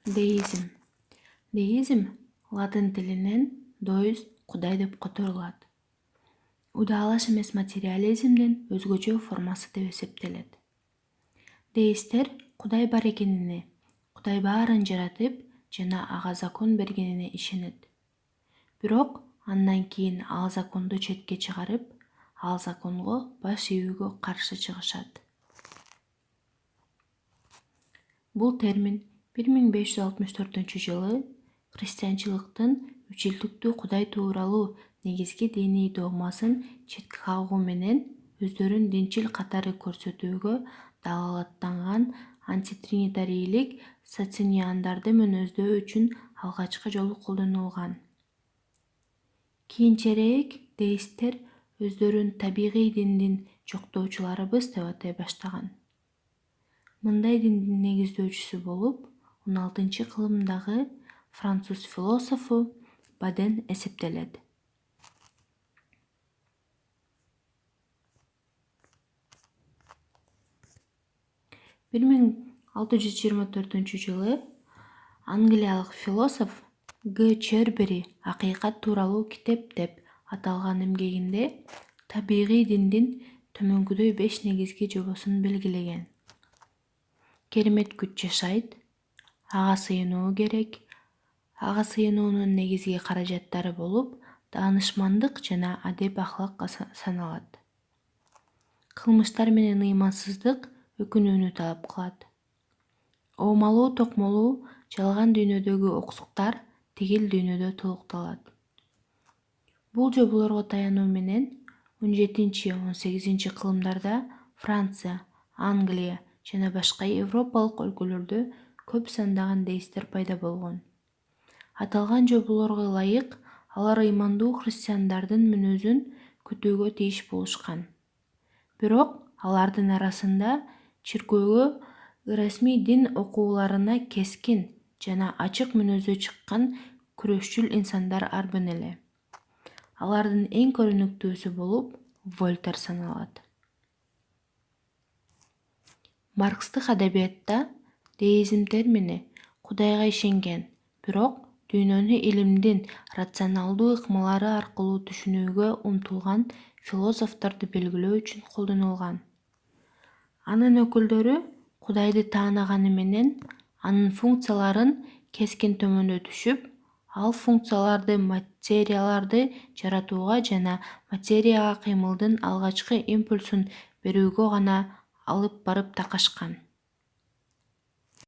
Деизм. Деизм латын тилинен «доис» Кудай деп которулат. Удаалаш эмес материализмдин өзгөчө формасы деп эсептелет. Деисттер Кудай бар экенине, Кудай баарын жаратып жана ага закон бергенине ишенет. Бирок андан кийин ал законду четке чыгарып, ал законго баш ийүүгө каршы чыгышат. Бул термин 1564-жылы христианчылыктын үчүлдүктүү Кудай тууралуу негизги диний догмасын четке кагуу менен өздөрүн динчил катары көрсөтүүгө далалаттанган антитринитарийлик социниандарды мүнөздөө үчүн алгачкы жолу колдонулган. Кийинчерээк деисттер өздөрүн табигый диндин жоктоочуларыбыз деп атай баштаган. Мындай диндин негиздөөчүсү болуп 16-кылымдагы француз философу Баден эсептелет. Бир 1624-жылы англиялык философ Г. Чербери «Акыйкат тууралуу китеп» деп аталган эмгегинде табигый диндин төмөнкүдөй 5 негизги жобосун белгилеген. Керемет күч жашайт, ага сыйынуу керек, ага сыйынуунун негизги каражаттары болуп даанышмандык жана адеп-ахлак саналат. Кылмыштар менен ыймансыздык өкүнүүнү талап кылат. Оомалуу токмолуу жалган дүйнөдөгү оксуктар тигил дүйнөдө толукталат. Бул жоболорго таянуу менен 17-18-кылымдарда Франция, Англия жана башка европалык өлкөлөрдө көп сандаган деисттер пайда болгон. Аталган жоболорго ылайык алар ыймандуу христиандардын мүнөзүн күтүүгө тийиш болушкан. Бирок алардын арасында чиркөөгө ыресмий дин окууларына кескин жана ачык мүнөзү чыккан күрөшчүл инсандар арбын эле. Алардын эң көрүнүктүүсү болуп Вольтер саналат. Маркстык адабиятта деизм термини Кудайга ишенген, бирок дүйнөнү илимдин рационалдуу ыкмалары аркылуу түшүнүүгө умтулган философторду белгилөө үчүн колдонулган. Анын өкүлдөрү Кудайды таанаганы менен анын функцияларын кескин төмөндөтүшүп, ал функцияларды материяларды жаратууга жана материяга кыймылдын алгачкы импульсун берүүгө гана алып барып такашкан.